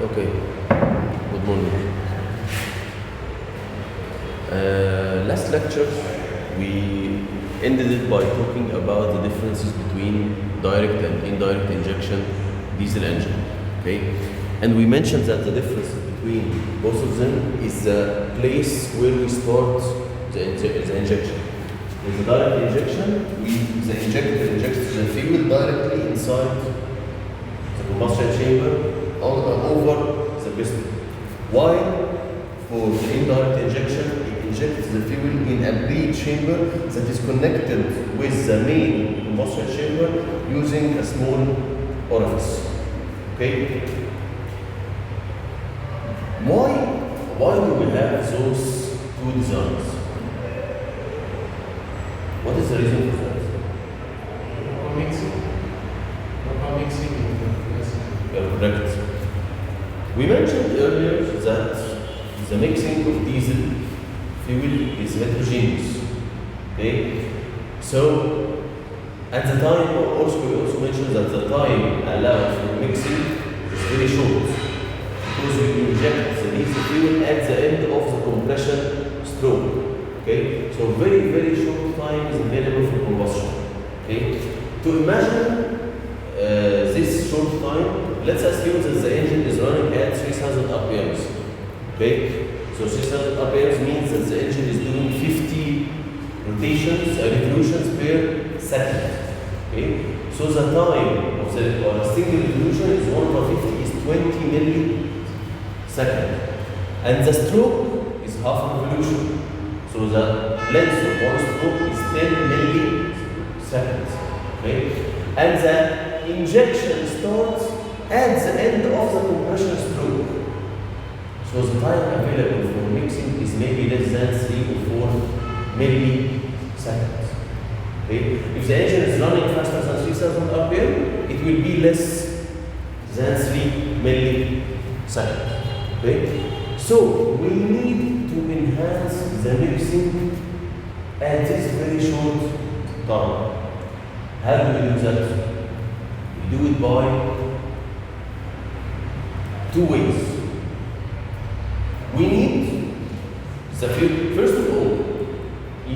Okay, good morning. Last lecture, we ended it by talking about the differences between direct and indirect injection diesel engine. Okay, and we mentioned that the difference between both of them is the place where we start the injection. With the direct injection, the injector injects the fuel directly inside the combustion chamber over the piston. While for the indirect injection, it injects the fuel in a bleed chamber that is connected with the main combustion chamber using a small orifice. Okay? Why do we have those two designs? What is the reason for that? Correct. We mentioned earlier that the mixing of diesel fuel is heterogeneous. Okay? So, at the time, we also mentioned that the time allowed for mixing is very short because we inject the diesel fuel at the end of the compression stroke. Okay? So, very short time is available for combustion. Okay? To imagine this short time, let's assume that the engine is running at 3000 RPMs. Okay? So 3000 RPMs means that the engine is doing 50 revolutions per second. Okay? So the time of a single revolution is 1/50 is 20 milliseconds. And the stroke is half a revolution. So the length of one stroke is 10 milliseconds. Okay? And the injection starts at the end of the compression stroke. So the time available for mixing is maybe less than 3 or 4 milliseconds. Okay? If the engine is running faster than 3000 RPM, it will be less than 3 milliseconds. Okay? So we need to enhance the mixing at this very short time. How do we do that? We do it by two ways. We need the fuel. First of all, we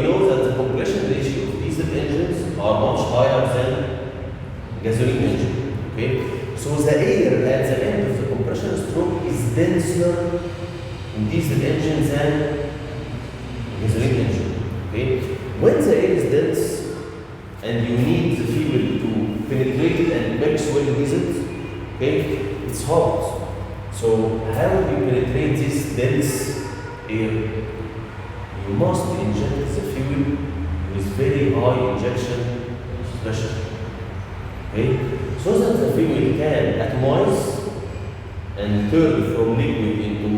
know that the compression ratio of diesel engines are much higher than gasoline engine. Okay, so the air at the end of the compression stroke is denser in diesel engine than gasoline engine. Okay, when the air is dense and you need the fuel to penetrate it and mix well with it, okay, it's hard. So how do you penetrate this dense air? You must inject the fuel with very high injection pressure. Okay? So that the fuel can atomize and turn from liquid into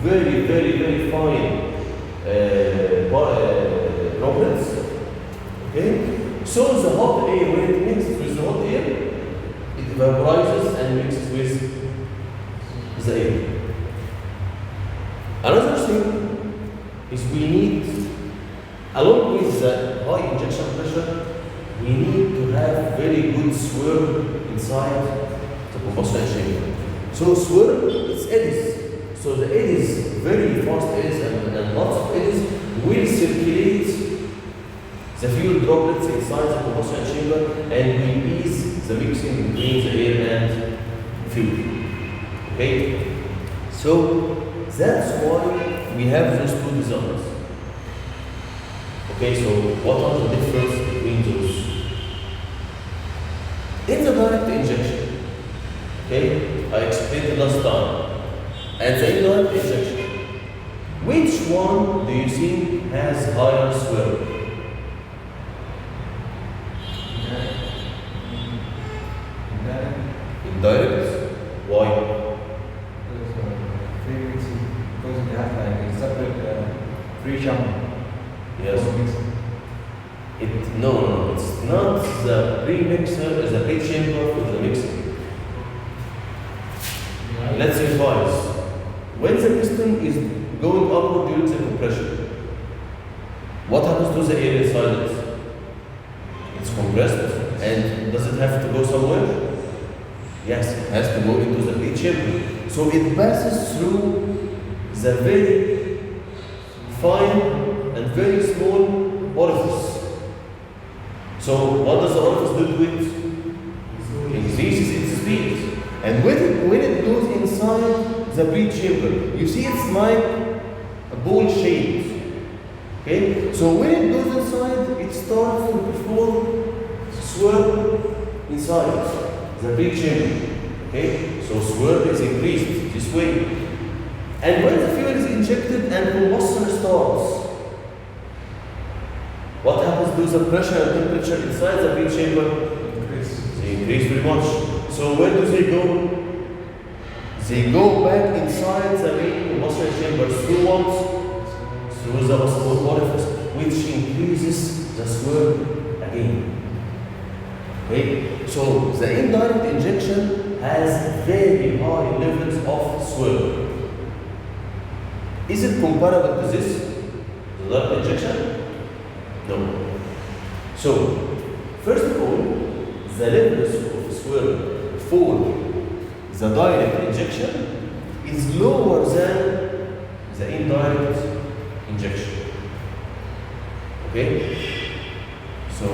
very fine droplets. Okay? So the hot air, when it mixes with the hot air, it vaporizes and mixes with the air. Another thing is we need, along with the high injection pressure, we need to have very good swirl inside the combustion chamber. So swirl, it's eddies. So the eddies, very fast eddies and lots of eddies, will circulate the fuel droplets inside the combustion chamber and will ease the mixing between the air and fuel. Okay? So that's why we have those two designs. Okay, so what are the differences between those? In the direct injection, okay, I explained it last time, and the indirect injection, which one do you think has higher swirl? Indirect? Why? Because it has like a separate free chamber. Yes. No, it's not the pre-mixer, it's the pre-chamber for the mixing. Let's revise. When the piston is going upward during the compression, what happens to the air inside it? It's compressed, and does it have to go somewhere? Yes, it has to go into the breech chamber. So it passes through the very fine and very small orifice. So what does the orifice do to it? Increases its speed. And when it goes inside the breech chamber, you see it's like a ball shape. Okay? So when it goes inside, it starts to perform swirl inside the breech chamber. Okay? So swirl is increased this way. And when the fuel is injected and combustion starts, what happens to the pressure and temperature inside the breech chamber? They increase very much. So where do they go? They go back inside the main combustion chamber through what? Through the small orifice, which increases the swirl again. Okay? So the indirect injection has very high levels of swirl. Is it comparable to this? The direct injection? No. So, first of all, the levels of swirl for the direct injection is lower than the indirect injection. Okay? So,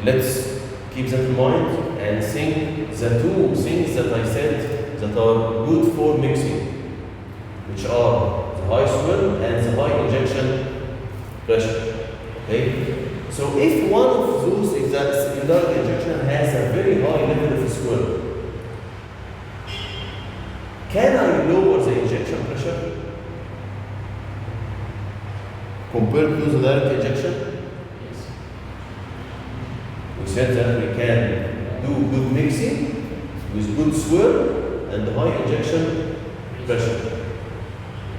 let's keep that in mind and think the two things that I said that are good for mixing, which are the high swirl and the high injection pressure. Okay? So if one of those, if that indirect injection has a very high level of swirl, can I lower the injection pressure compared to the direct injection? Yes. We said that we can do good mixing with good swirl and high injection pressure.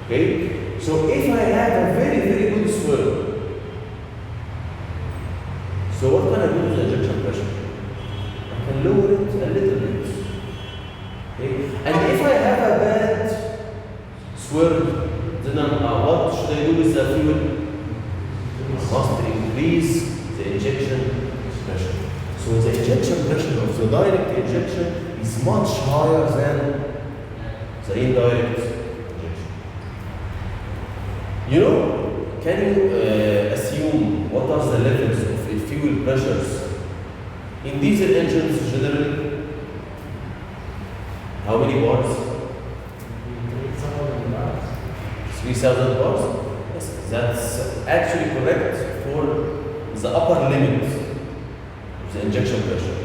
Okay? So if I have a very, very good swirl, so what can I do with the injection pressure? I can lower it a little bit. Okay? And if I have a bad swirl, then what should I do with the fuel? I must increase the injection pressure. So the injection pressure of the direct injection is much higher than the indirect injection. You know, can you assume what are the levels of fuel pressures in diesel engines generally? How many bars? 3,000 bars. 3,000 bars? Yes, that's actually correct for the upper limit of the injection pressure.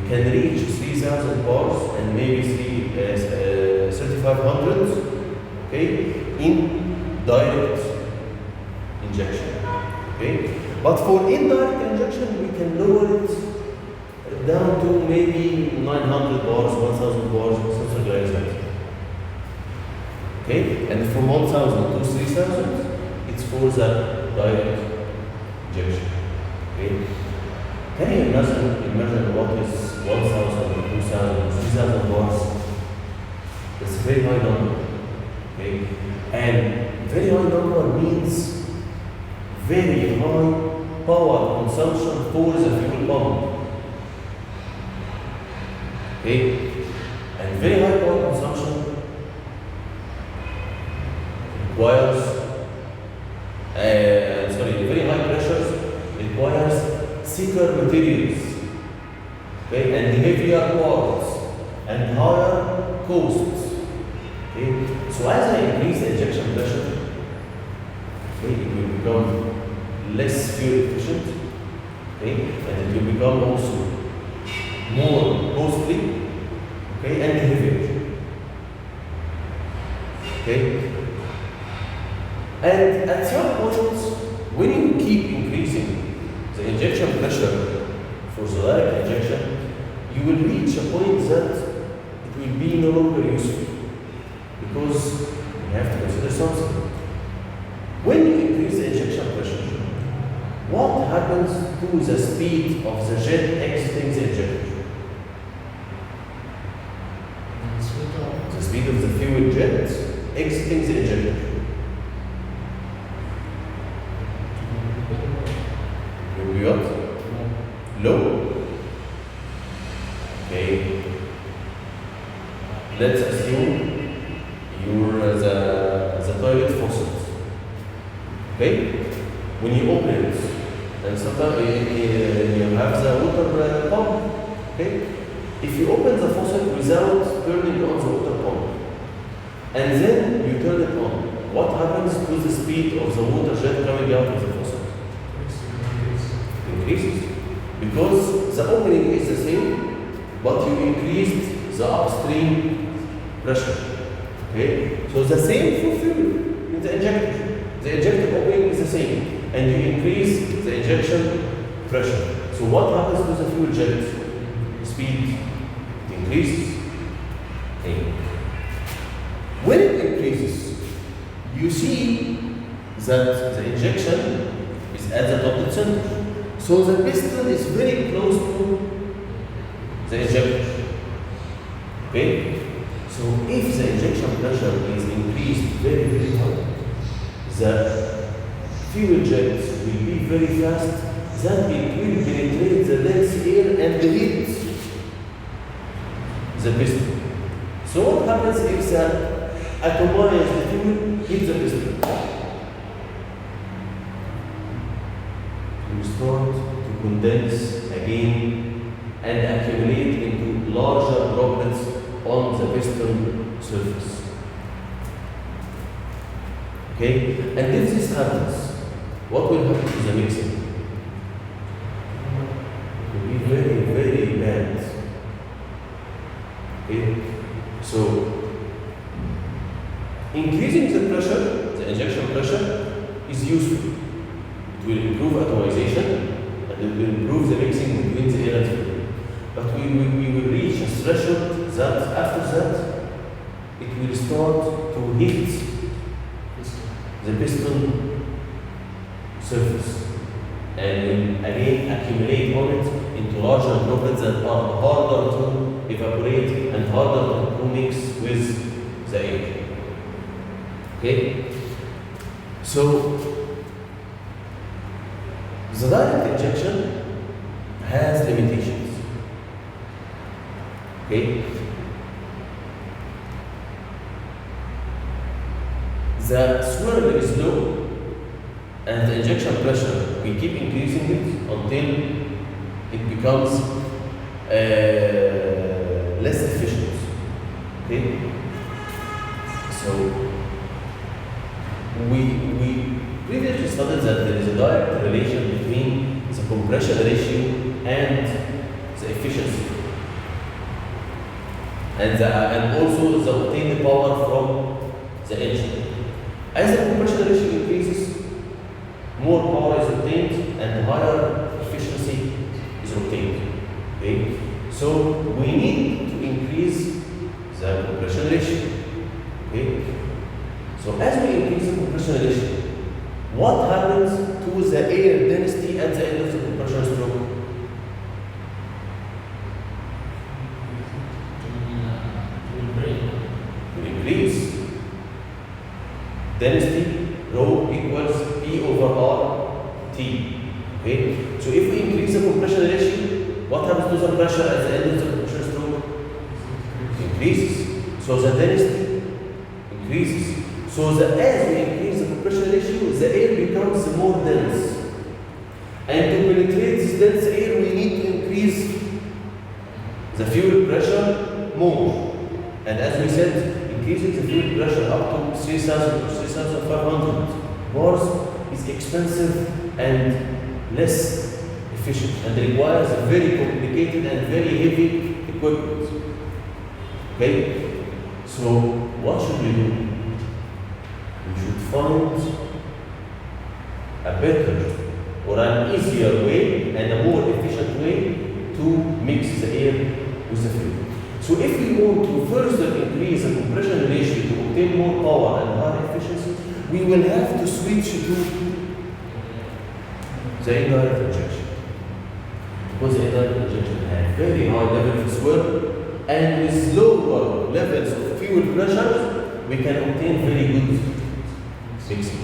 You can reach 3,000 bars and maybe 3,500, okay, in direct injection. Okay? But for indirect injection, we can lower it down to maybe 900 bars, 1,000 bars, something like that. Okay? And from 1,000 to 3,000, it's for the direct injection. Okay? Can you imagine what is 1,000, 2,000, 3,000 bars? It's a very high number. Okay? And very high number means very high power consumption for the fuel pump. Okay? And very high power consumption requires, very high pressures requires thicker materials, okay, and heavier parts and higher costs. Okay? So as I increase the injection pressure, okay, it will become less fuel efficient, okay, and it will become also more costly, okay, and heavier. Okay? And at some point, when you keep increasing the injection pressure for the direct injection, you will reach a point that it will be no longer useful, because you have to consider something. When you increase the injection pressure, what happens to the speed of the jet exiting the injector? The speed of the fuel jet exiting the injector will be what? Low. Okay. let's assume you're the toilet faucet. Okay? When you open it, and sometimes you have the water pump. Okay? If you open the faucet without turning on the water pump, and then you turn it on, what happens to the speed of the water jet coming out of the faucet? Increases. Because the opening is the same, but you increased the upstream pressure. Okay? So the same for fuel in the injector. The injector opening is the same, and you increase the injection pressure. So what happens to the fuel jet? Speed increases. Okay. When it increases, you see that the injection is at the dotted center. So the piston is very close to the injector. Okay? So if the injection pressure is increased very, very high, the fuel jet will be very fast, that it will penetrate the dense air and hit the piston. So what happens if the atomized fuel hits the piston? You start to condense again and accumulate into larger droplets on the piston surface. Okay? And if this happens, what will happen to the mixing? It will be very, very bad. Okay? So, increasing the pressure, the injection pressure, is useful. It will improve atomization and it will improve the mixing between the air and fuel. But we will reach a threshold that after that, it will start to hit the piston surface and will again accumulate on it into larger droplets that are harder to evaporate and harder to mix with the air. Okay? So, the direct injection has limitations. Okay? The swirl is low and the injection pressure, we keep increasing it until it becomes less efficient. Okay? So, we previously studied that there is a direct relation between the compression ratio and the efficiency. And also the obtained power from the engine. As the compression ratio increases, more power is obtained and higher efficiency is obtained. Okay? So we need to increase the compression ratio. Okay? So as we increase the compression ratio, what happens to the air density at the end of the compression stroke? Will increase. Density rho equals P over R T. Okay? So if we increase the compression ratio, what happens to the pressure at the end of the compression stroke? It increases. So the density increases. So as we increase the compression ratio, the air becomes more dense. And to penetrate this dense air, we need to increase the fuel pressure more. And as we said, increasing the fuel pressure up to 3,000 to 3,500 bars is expensive and less efficient and requires a very complicated and very heavy equipment. Okay? So what should we do? We should find a better or an easier way and a more efficient way to mix the air with the fuel. So if we want to further increase the compression ratio to obtain more power and higher efficiency, we will have to switch to the indirect injection. Because the indirect injection has very high levels of swirl, and with lower levels of fuel pressure, we can obtain very good mixing.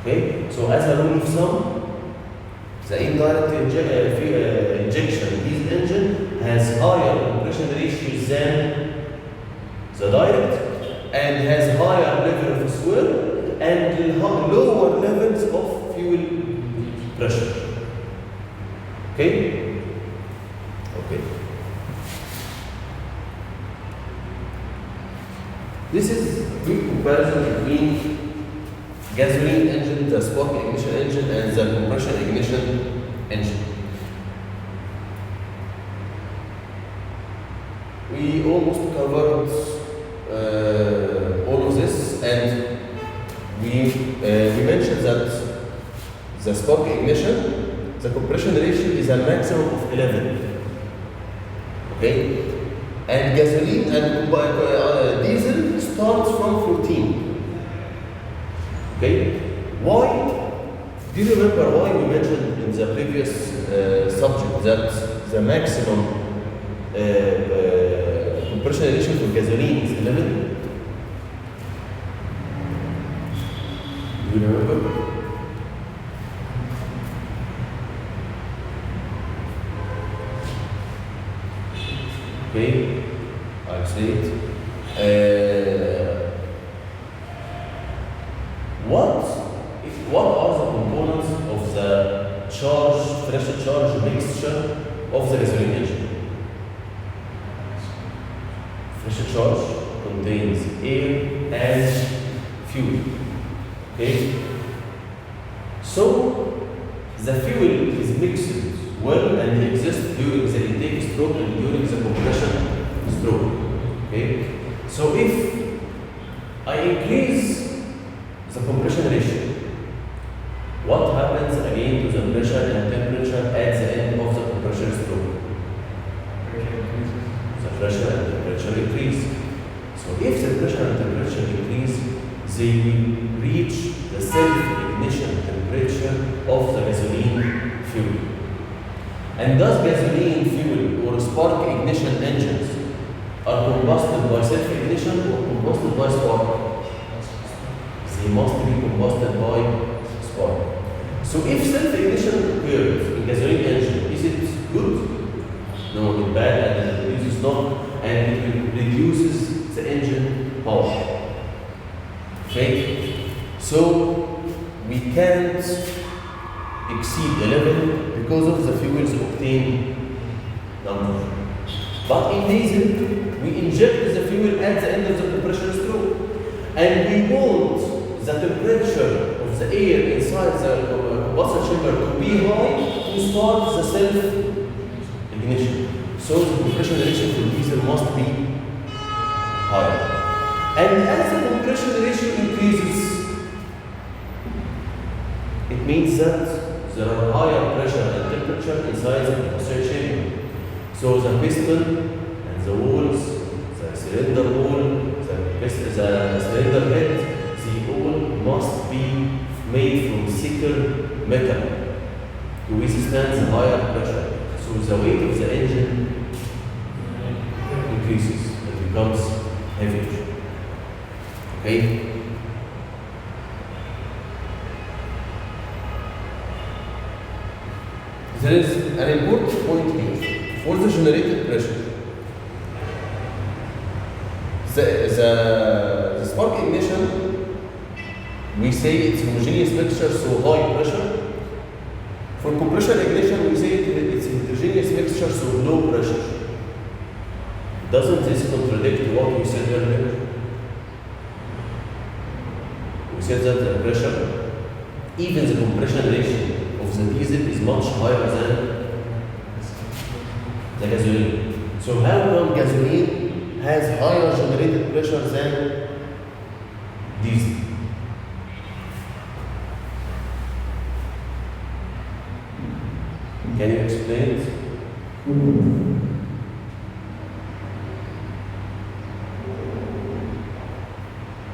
Okay? So as a rule of thumb, the indirect injection, this engine has higher compression ratios than the direct, and has higher level of swirl and lower levels of fuel pressure. Okay? Okay. This is a good comparison between gasoline engine, the spark ignition engine, and the compression ignition engine. We almost covered all of this, and we mentioned that the spark ignition, the compression ratio is a maximum of 11. Okay? And gasoline and diesel starts from 14. Okay? Why? Do you remember why we mentioned in the previous subject that the maximum compression ratio for gasoline is 11? Do you remember? Okay, I'll say it. What are the components of the pressure charge mixture of the gasoline engine? Pressure charge contains air and fuel. Okay? So the fuel is mixed well and exists during the intake stroke and during the compression stroke. Okay? So if I increase the compression ratio, what happens again to the pressure and temperature at the end of the compression stroke? The pressure and temperature increase. So if the pressure and temperature increase, they will reach the self-ignition temperature of the gasoline fuel. And does gasoline fuel or spark ignition engines are combusted by self-ignition or combusted by spark? They must be combusted by spark. So if self-ignition occurs in gasoline engine, is it good? No, it's bad and it reduces knock and it reduces the engine power. Okay? So we can't exceed 11 because of the fuel's octane number. But in diesel, we inject the fuel at the end of the compression stroke. And we want the temperature of the air inside the combustion chamber to be high to start the self-ignition. So the compression ratio for diesel must be higher. And as the compression ratio increases, it means that there are higher pressure and temperature inside the combustion chamber. So the piston and the walls, the cylinder wall, the cylinder head, they all must be made from thicker metal to withstand the higher pressure. So the weight of the engine increases and becomes heavier. Okay? There is an important point here. For the generated pressure, the spark ignition, we say it's homogeneous mixture, so high pressure. For compression ignition, we say it's heterogeneous mixture, so low pressure. Doesn't this contradict what we said earlier? We said that the pressure, even the compression ratio of the diesel is much higher than the gasoline. So how come gasoline has higher generated pressure than diesel? Can you explain it?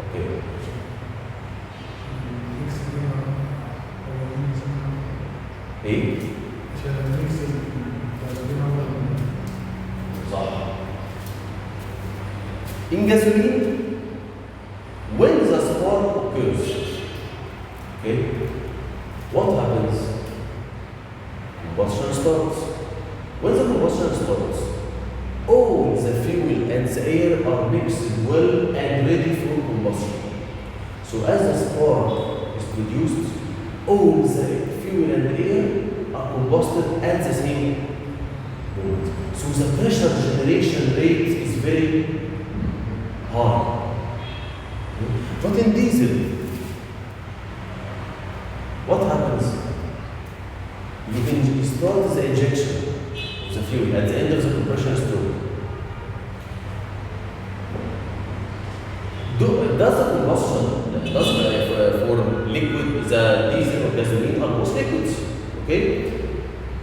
Okay. Hey? In gasoline, when the spark occurs, okay, what happens? Combustion starts. When the combustion starts, all the fuel and the air are mixed well and ready for combustion. So as the spark is produced, all the fuel and air are combusted at the same moment. So the pressure generation rate is very high. But in diesel, what happens? You can start the injection of the fuel at the end of the compression stroke. Does the combustion, for liquid, the diesel or gasoline are most liquids, okay?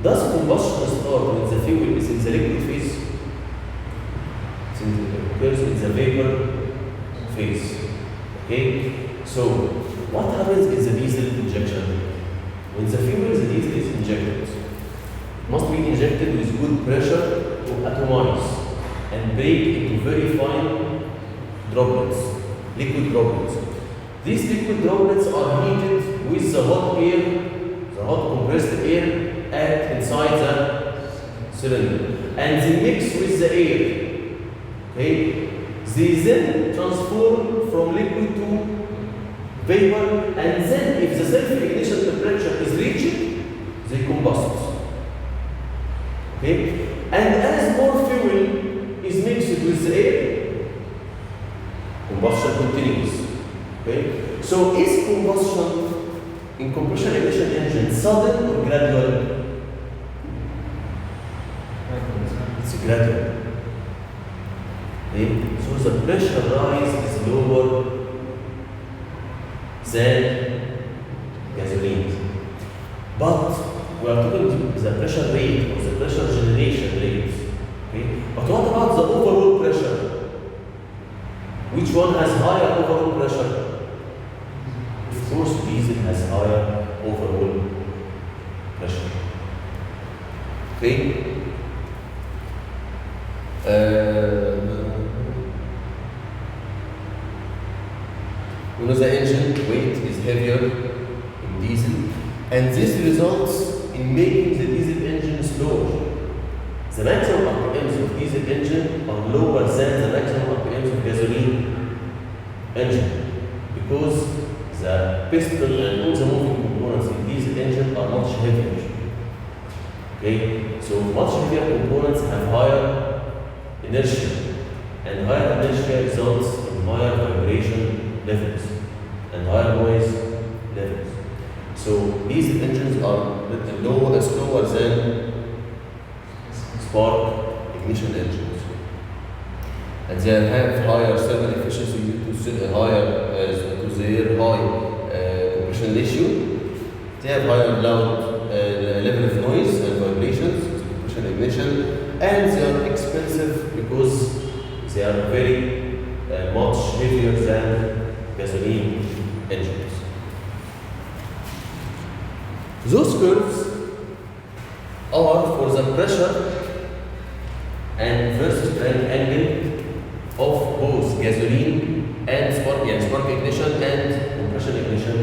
Does combustion start when the fuel is in the liquid phase? Occurs in the vapor phase, okay? So, what happens is the diesel injection? When the fuel, the diesel is injected, it must be injected with good pressure to atomize and break into very fine droplets. Liquid droplets. These liquid droplets are heated with the hot air, the hot compressed air inside the cylinder, and they mix with the air. Okay, they then transform from liquid to vapor, and then if the self-ignition temperature is reached, they combust. Okay, and as more fuel is mixed with the air, combustion continues. Okay? So is combustion in combustion ignition engine sudden or gradual? It's gradual. Okay? So the pressure rise is lower than gasoline. But we are talking about the pressure rate or the pressure generation rate. Okay? But what about the overall pressure? Which one has higher overall pressure? Of course, diesel has higher overall pressure. Okay? You know, the engine weight is heavier in diesel, and this results in making the diesel engine slower. The maximum RPMs of diesel engine are lower than the maximum RPMs of gasoline engine because the piston and all the moving components in diesel engine are much heavier. Okay, so much heavier components have higher inertia, and higher inertia results in higher vibration levels and higher noise levels. So diesel engines are a little slower than spark ignition engines, and they have higher thermal efficiency due to their high compression ratio. They have higher loud level of noise and vibrations, compression ignition, and they are expensive because they are very much heavier than gasoline engines. Those curves are for the pressure and versus angle of both gasoline and spark ignition and compression ignition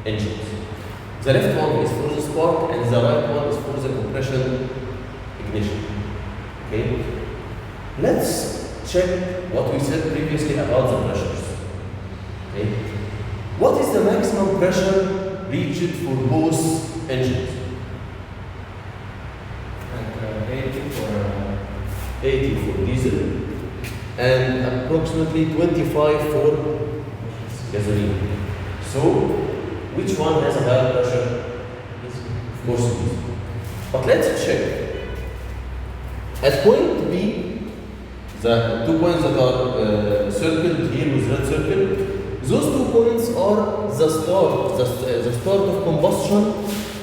engines. The left one is for the spark and the right one is for the compression ignition. Okay? Let's check what we said previously about the pressures. Okay? What is the maximum pressure reached for both engines? 80 for diesel and approximately 25 for gasoline. So, which one has a higher pressure? Of course, diesel. But let's check. At point B, the 2 points that are circled here with red circle, those 2 points are the start of combustion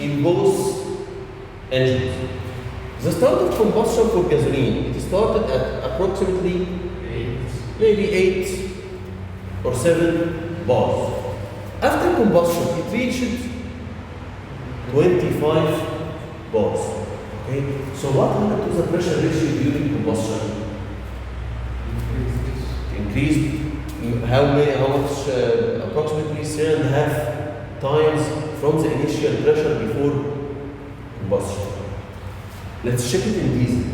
in both engines. The start of combustion for gasoline, it started at approximately maybe 8 or 7 bars. After combustion, it reached 25 bars. Okay? So what happened to the pressure ratio during combustion? Increased. How much? Approximately 3.5 times from the initial pressure before combustion. Let's check it in diesel.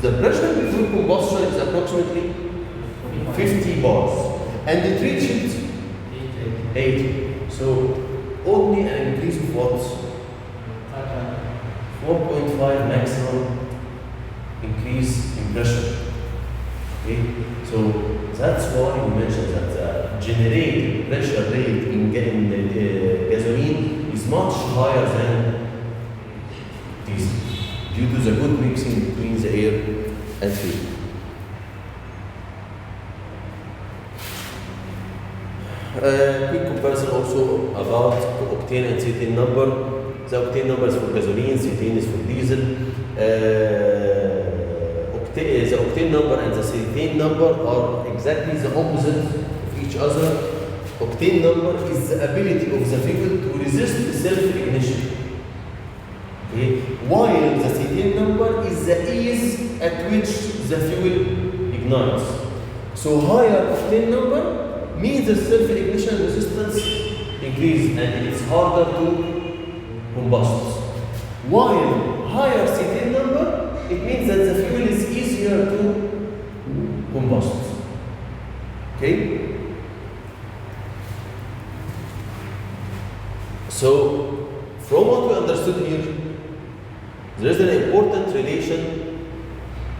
The pressure through combustion is approximately 50 bars, and it reached 80. So only an increase of what? 4.5 maximum increase in pressure. Okay, so that's why we mentioned that the generated pressure rate in gasoline is much higher than diesel due to the good mixing between the air and fuel. Quick comparison also about octane and cetane number. The octane number is for gasoline, cetane is for diesel. The octane number and the cetane number are exactly the opposite of each other. Octane number is the ability of the fuel to resist self-ignition. Okay? While the cetane number is the ease at which the fuel ignites. So higher octane number means the self-ignition resistance increase and it's harder to combust. While higher cetane number, it means that the fuel is easier to combust. Okay? So, from what we understood here, there is an important relation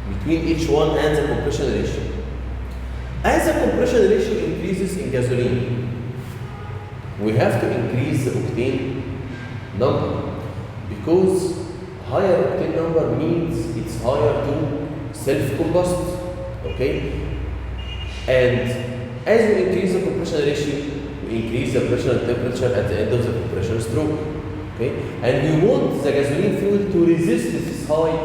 between each one and the compression ratio. As the compression ratio increases in gasoline, we have to increase the octane number because higher octane number means it's higher to self-combust, okay? And as we increase the compression ratio, we increase the pressure and temperature at the end of the compression stroke, okay? And we want the gasoline fuel to resist this high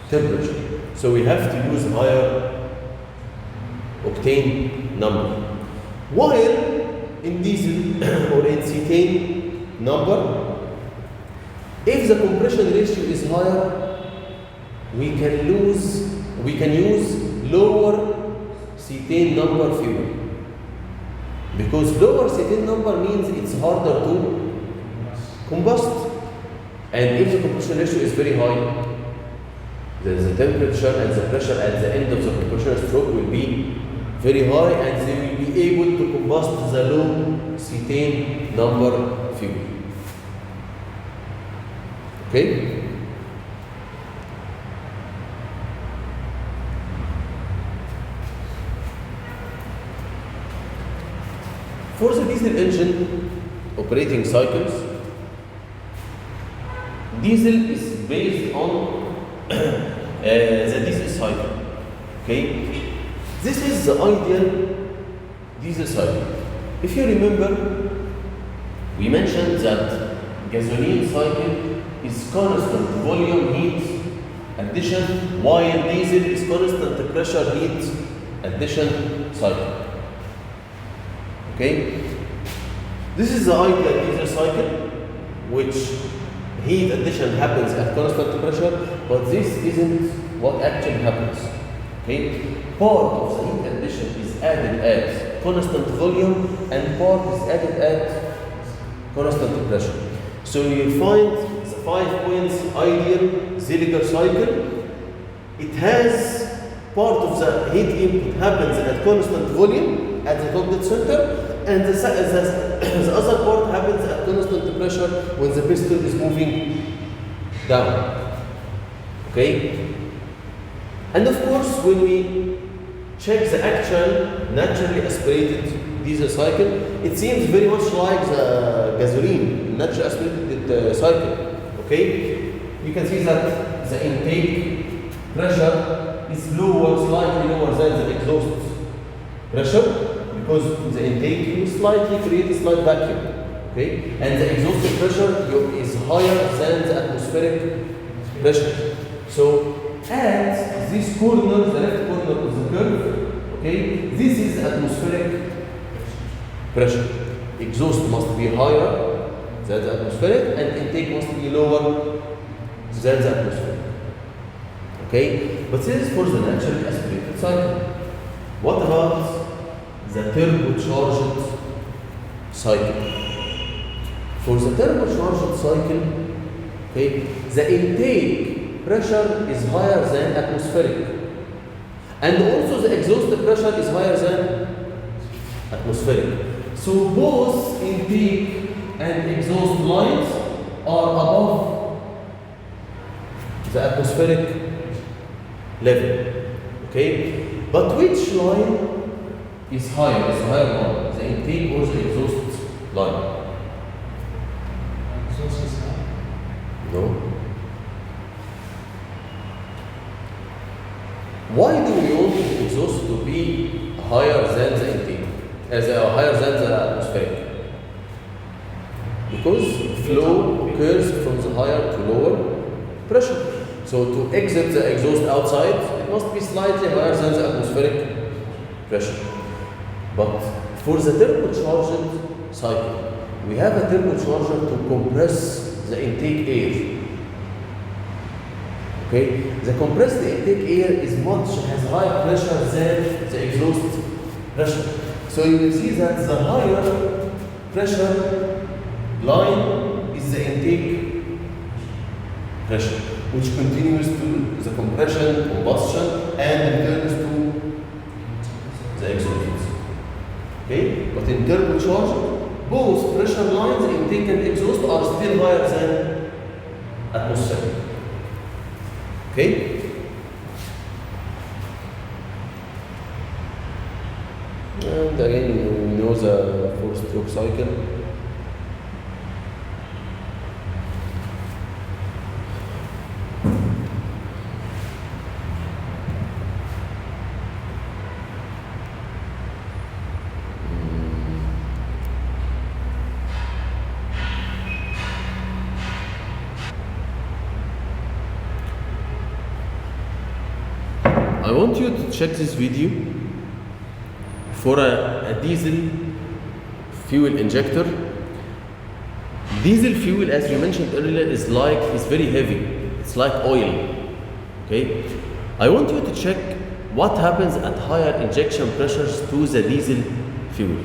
temperature. So we have to use higher octane number. While in diesel or in cetane number, if the compression ratio is higher, we can use lower cetane number fuel. Because lower cetane number means it's harder to combust. And if the compression ratio is very high, then the temperature and the pressure at the end of the compression stroke will be very high and they will be able to combust the low cetane number fuel. Okay? For the diesel engine operating cycles, diesel is based on the diesel cycle. Okay? This is the ideal diesel cycle. If you remember, we mentioned that gasoline cycle is constant volume heat addition, while diesel is constant pressure heat addition cycle. Okay? This is the ideal diesel cycle, which heat addition happens at constant pressure, but this isn't what actually happens. Okay? Part of the heat addition is added at constant volume and part is added at constant pressure. So you find the 5 points ideal Zilliger cycle. It has part of the heat input happens at constant volume at the top dead center, and the other part happens at constant pressure when the piston is moving down. Okay? And of course, when we check the actual naturally aspirated diesel cycle, it seems very much like the gasoline naturally aspirated cycle. Okay? You can see that the intake pressure is lower, slightly lower than the exhaust pressure, because the intake will slightly create a slight vacuum. Okay? And the exhaust pressure is higher than the atmospheric pressure. So at this corner, the left corner of the curve, okay, this is atmospheric pressure. Exhaust must be higher than the atmospheric, and intake must be lower than the atmospheric. Okay, but this is for the naturally aspirated cycle. What about the turbocharged cycle? For the turbocharged cycle, okay, the intake pressure is higher than atmospheric. And also the exhaust pressure is higher than atmospheric. So both intake and exhaust lines are above the atmospheric level. Okay? But which line is higher? Is higher one? The intake or the exhaust line? Exhaust is high. No. Why do we want the exhaust to be higher than the intake? Higher than the atmospheric? Because flow occurs from the higher to lower pressure. So to exit the exhaust outside, it must be slightly higher than the atmospheric pressure. But for the turbocharged cycle, we have a turbocharger to compress the intake air. Okay? The compressed intake air has higher pressure than the exhaust pressure. So you will see that the higher pressure line is the intake pressure, which continues to the compression, combustion, and returns to the exhaust. Okay? But in turbocharged, both pressure lines, intake and exhaust, are still higher than atmospheric. Okay? And again, we know the four-stroke cycle. I want you to check this video for a diesel fuel injector. Diesel fuel, as we mentioned earlier, is very heavy. It's like oil. Okay? I want you to check what happens at higher injection pressures to the diesel fuel.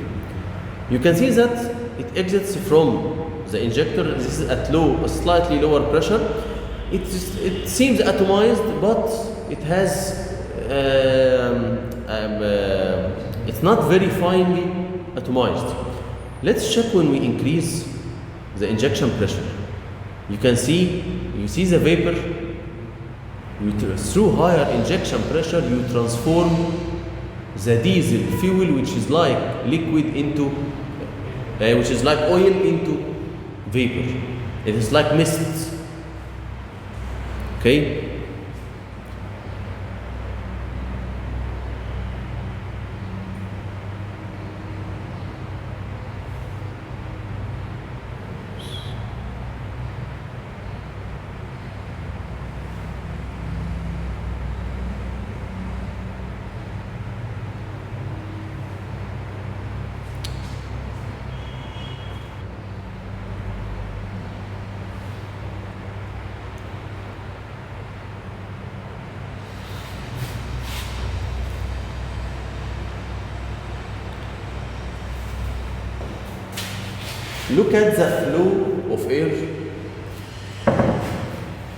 You can see that it exits from the injector. This is at slightly lower pressure. It seems atomized, but it has it's not very finely atomized. Let's check when we increase the injection pressure. You see the vapor. Through higher injection pressure, you transform the diesel fuel, which is like liquid into, which is like oil, into vapor. It is like mist. Okay? Look at the flow of air.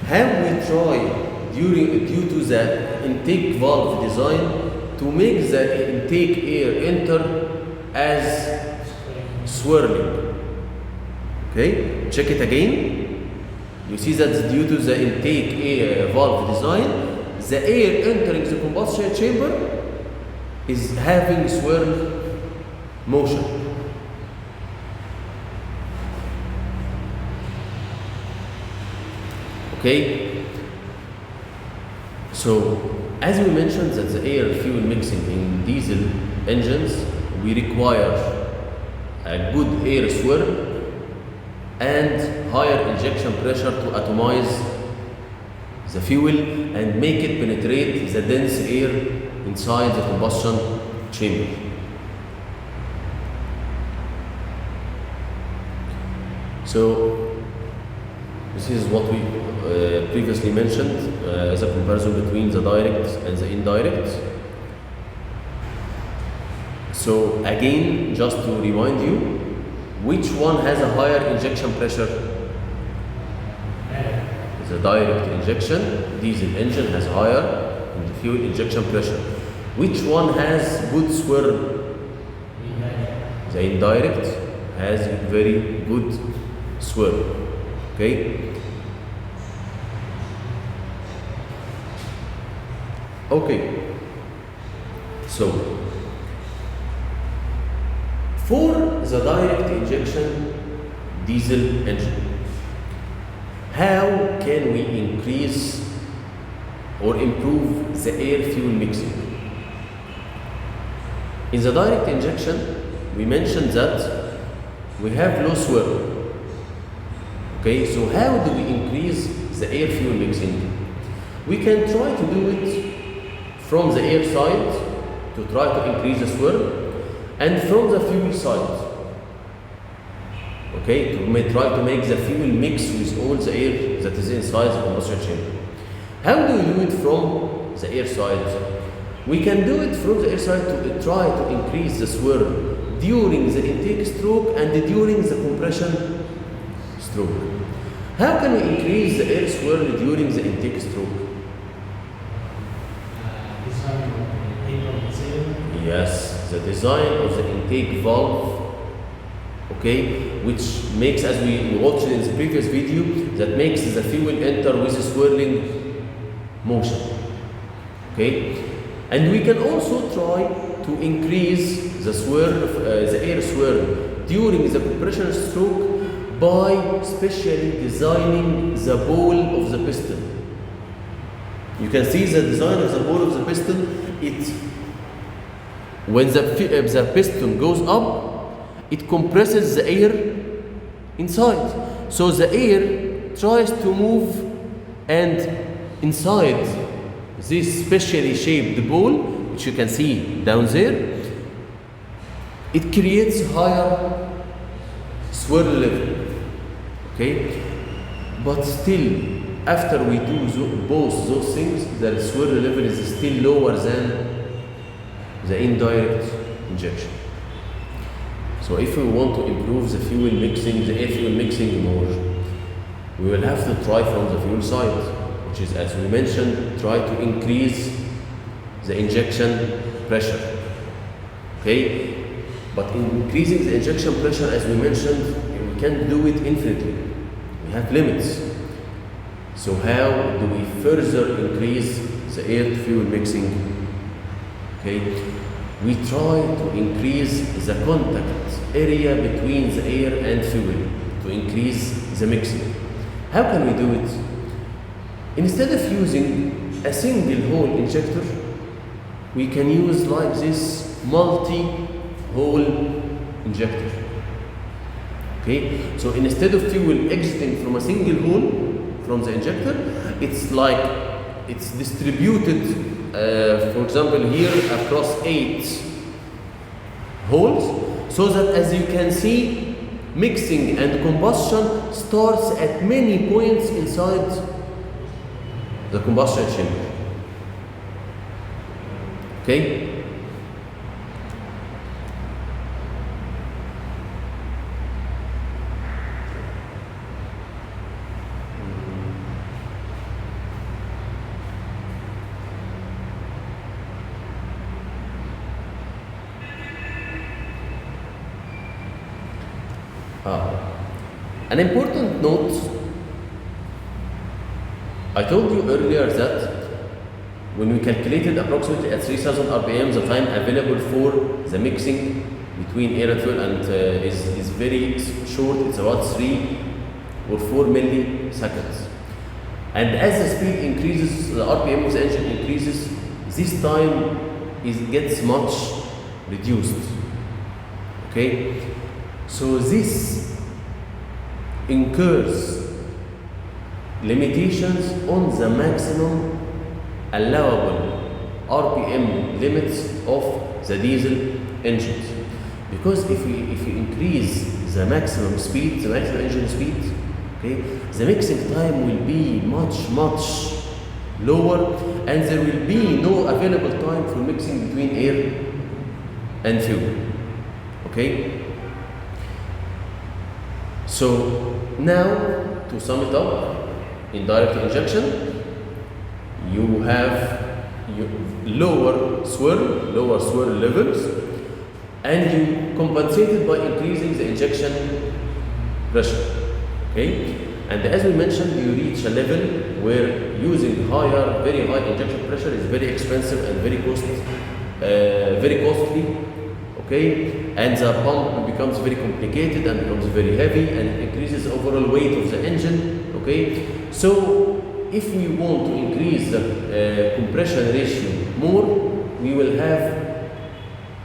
Have we tried due to the intake valve design to make the intake air enter as swirling? Okay, check it again. You see that due to the intake air valve design, the air entering the combustion chamber is having swirl motion. Okay, so as we mentioned that the air fuel mixing in diesel engines, we require a good air swirl and higher injection pressure to atomize the fuel and make it penetrate the dense air inside the combustion chamber. So this is what we previously mentioned as a comparison between the direct and the indirect. So again, just to remind you, which one has a higher injection pressure? The direct injection diesel engine has higher fuel injection pressure. Which one has good swirl? The indirect has very good swirl. Okay? Okay. So, for the direct injection diesel engine, how can we increase or improve the air fuel mixing? In the direct injection, we mentioned that we have low swirl. Okay, so how do we increase the air fuel mixing? We can try to do it from the air side to try to increase the swirl, and from the fuel side. Okay, to try to make the fuel mix with all the air that is inside the combustion chamber. How do we do it from the air side? We can do it from the air side to try to increase the swirl during the intake stroke and during the compression stroke. How can we increase the air swirl during the intake stroke? Yes, the design of the intake valve, okay, which makes, as we watched in the previous video, that makes the fuel enter with a swirling motion. Okay, and we can also try to increase the swirl, the air swirl during the compression stroke by specially designing the ball of the piston. You can see the design of the ball of the piston. When the piston goes up, it compresses the air inside. So the air tries to move, and inside this specially shaped ball, which you can see down there, it creates higher swirl level. Okay? But still, after we do both those things, the swirl level is still lower than the indirect injection. So if we want to improve the fuel mixing, the air fuel mixing more, we will have to try from the fuel side, which is, as we mentioned, try to increase the injection pressure. Okay? But in increasing the injection pressure, as we mentioned, we can't do it infinitely. We have limits. So how do we further increase the air fuel mixing? Okay, we try to increase the contact area between the air and fuel to increase the mixing. How can we do it? Instead of using a single hole injector, we can use like this multi-hole injector. Okay, so instead of fuel exiting from a single hole from the injector, it's distributed. For example, here across 8 holes, so that, as you can see, mixing and combustion starts at many points inside the combustion chamber. Okay? An important note, I told you earlier that when we calculated approximately at 3000 RPM, the time available for the mixing between air and fuel is very short. It's about 3 or 4 milliseconds. And as the speed increases, the RPM of the engine increases, this time gets much reduced. Okay? So this incurs limitations on the maximum allowable RPM limits of the diesel engines. Because if you increase the maximum speed, the maximum engine speed, okay, the mixing time will be much lower, and there will be no available time for mixing between air and fuel. Okay? So now, to sum it up, in direct injection, you have lower swirl levels, and you compensate it by increasing the injection pressure. Okay, and as we mentioned, you reach a level where using very high injection pressure is very expensive and very costly. Okay, and the pump becomes very complicated and becomes very heavy, and it increases the overall weight of the engine. Okay, so if we want to increase the compression ratio more, we will have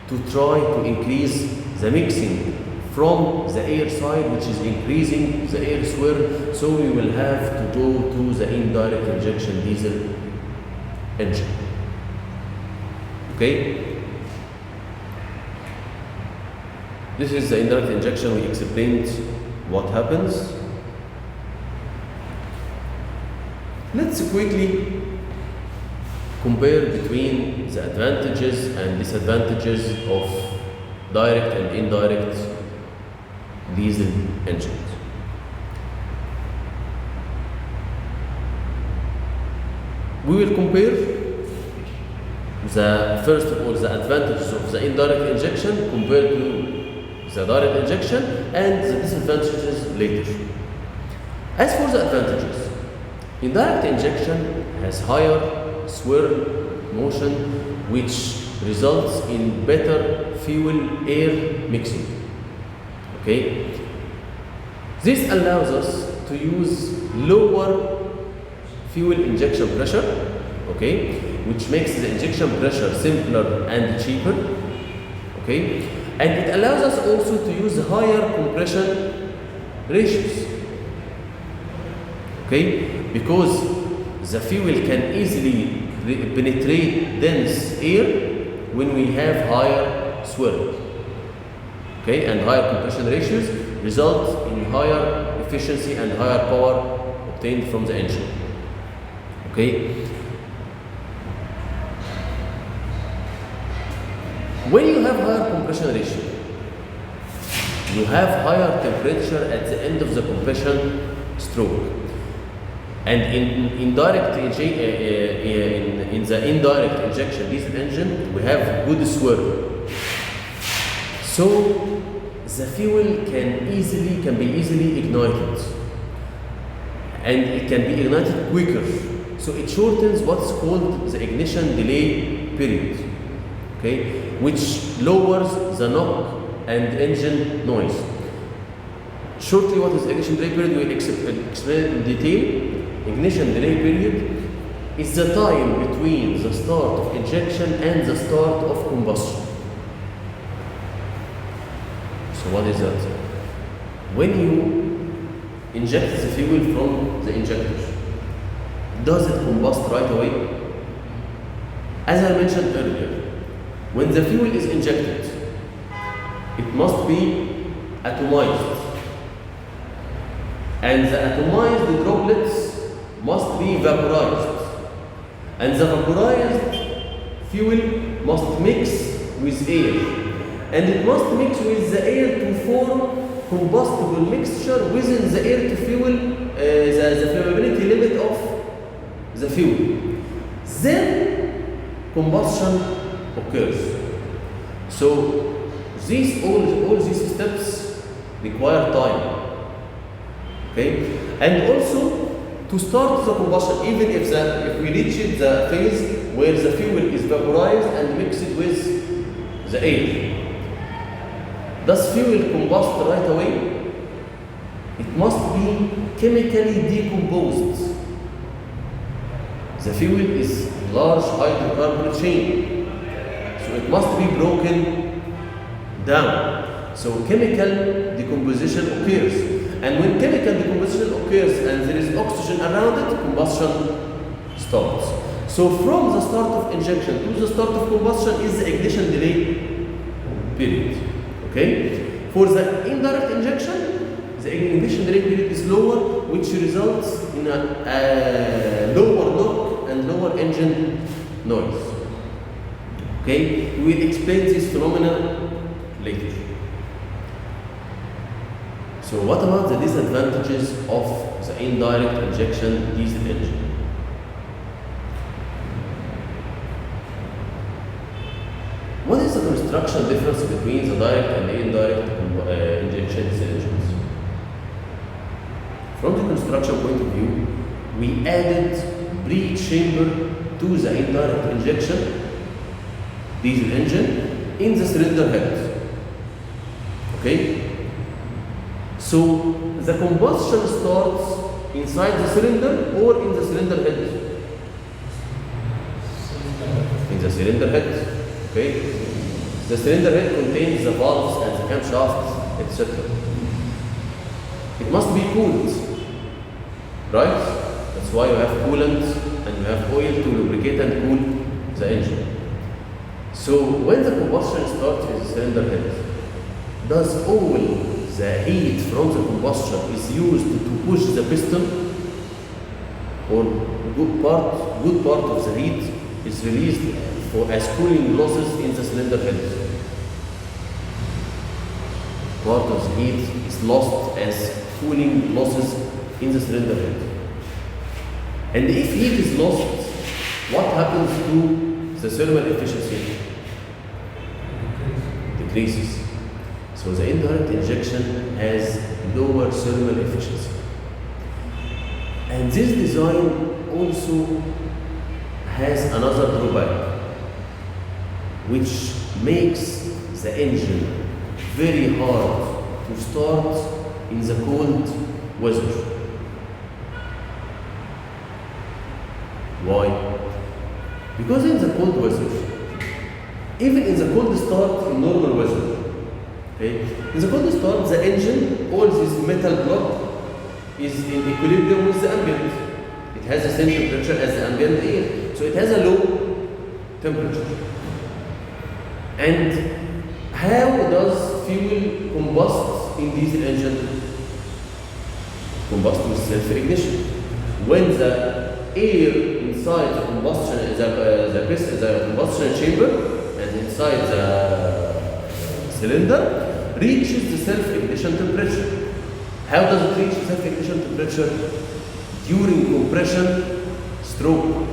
to try to increase the mixing from the air side, which is increasing the air swirl. So we will have to go to the indirect injection diesel engine. Okay. This is the indirect injection. We explained what happens. Let's quickly compare between the advantages and disadvantages of direct and indirect diesel engines. We will compare first of all the advantages of the indirect injection compared to the direct injection, and the disadvantages later. As for the advantages, indirect injection has higher swirl motion, which results in better fuel-air mixing. Okay, this allows us to use lower fuel injection pressure. Okay, which makes the injection pressure simpler and cheaper. Okay, and it allows us also to use higher compression ratios. Okay, because the fuel can easily penetrate dense air when we have higher swirl. Okay, and higher compression ratios result in higher efficiency and higher power obtained from the engine. Okay. When you have higher compression ratio, you have higher temperature at the end of the compression stroke. And in the indirect injection diesel engine, we have good swirl. So the fuel can be easily ignited, and it can be ignited quicker. So it shortens what's called the ignition delay period. Okay, which lowers the knock and engine noise. Shortly, what is ignition delay period? We explain in detail. Ignition delay period is the time between the start of injection and the start of combustion. So what is that? When you inject the fuel from the injector, does it combust right away? As I mentioned earlier, when the fuel is injected, it must be atomized. And the atomized droplets must be vaporized. And the vaporized fuel must mix with air. And it must mix with the air to form combustible mixture within the air to fuel, the flammability limit of the fuel. Then combustion occurs. So all these steps require time. Okay? And also to start the combustion, even if we reach the phase where the fuel is vaporized and mixed with the air, does fuel combust right away? It must be chemically decomposed. The fuel is large hydrocarbon chain, so it must be broken down. So chemical decomposition occurs. And when chemical decomposition occurs and there is oxygen around it, combustion starts. So from the start of injection to the start of combustion is the ignition delay period. Okay? For the indirect injection, the ignition delay period is lower, which results in a lower knock and lower engine noise. Okay? We will explain this phenomenon later. So what about the disadvantages of the indirect injection diesel engine? What is the construction difference between the direct and the indirect injection diesel engines? From the construction point of view, we added breech chamber to the indirect injection diesel engine in the cylinder head. Okay? So the combustion starts inside the cylinder or in the cylinder head? In the cylinder head. Okay? The cylinder head contains the valves and the camshafts, etc. It must be cooled, right? That's why you have coolant and you have oil to lubricate and cool the engine. So when the combustion starts in the cylinder head, does all the heat from the combustion is used to push the piston, or good part of the heat is released as cooling losses in the cylinder head? Part of the heat is lost as cooling losses in the cylinder head. And if heat is lost, what happens to the thermal efficiency? Decreases. So the indirect injection has lower thermal efficiency. And this design also has another drawback, which makes the engine very hard to start in the cold weather. Why? Because in the cold weather, even in the cold start in normal weather, okay, in the cold start, the engine, all this metal block is in equilibrium with the ambient. It has the same temperature as the ambient air, so it has a low temperature. And how does fuel combust in diesel engine? Combust with self-ignition. When the air inside the combustion, the combustion chamber and inside the cylinder reaches the self-ignition temperature. How does it reach self-ignition temperature? During compression stroke.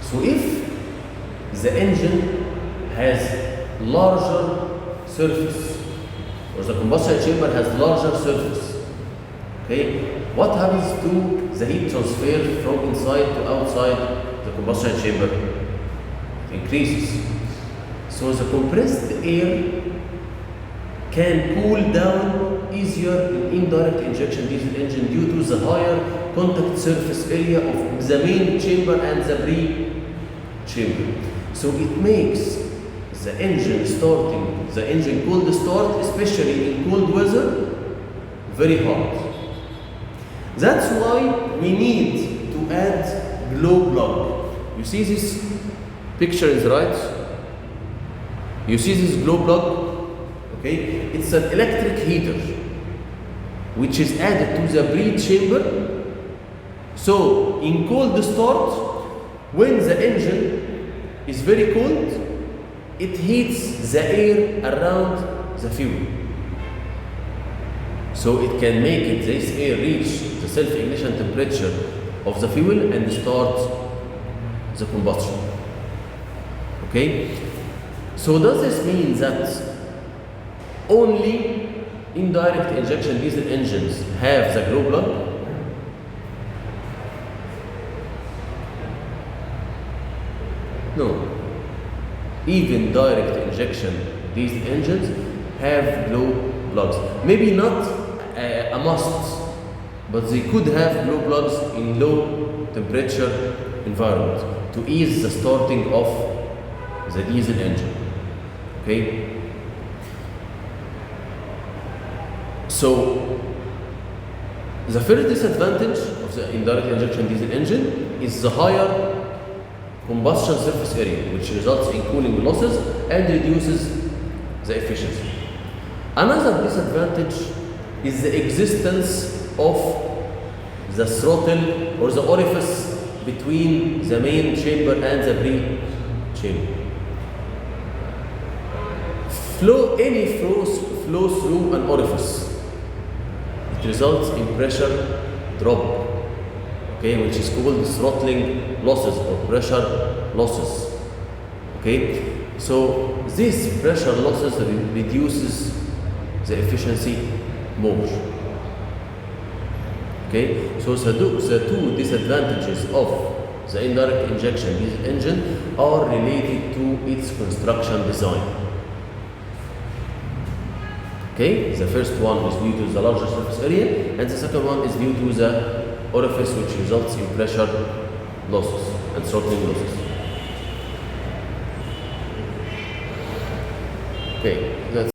So if the engine has larger surface, or the combustion chamber has larger surface, okay, what happens to the heat transfer from inside to outside the combustion chamber? It increases. So the compressed air can cool down easier in indirect injection diesel engine due to the higher contact surface area of the main chamber and the pre-chamber. So it makes the engine cold start, especially in cold weather, very hard. That's why we need to add glow plug. You see this picture is right? You see this glow plug? Okay, it's an electric heater which is added to the breech chamber. So in cold start, when the engine is very cold, it heats the air around the fuel. So it can make this air reach the self-ignition temperature of the fuel and start the combustion. Okay? So does this mean that only indirect injection diesel engines have the glow plug? No. Even direct injection diesel engines have glow plugs. Maybe not a must, but they could have glow plugs in low temperature environment to ease the starting of the diesel engine. Okay? So the first disadvantage of the indirect injection diesel engine is the higher combustion surface area, which results in cooling losses and reduces the efficiency. Another disadvantage is the existence of the throttle or the orifice between the main chamber and the pre-chamber. Any flow through an orifice, it results in pressure drop, okay, which is called throttling losses or pressure losses. Okay, so this pressure losses reduces the efficiency more. Okay, so the two disadvantages of the indirect injection diesel engine are related to its construction design. Okay, the first one is due to the larger surface area, and the second one is due to the orifice, which results in pressure losses and throttling losses. Okay, that's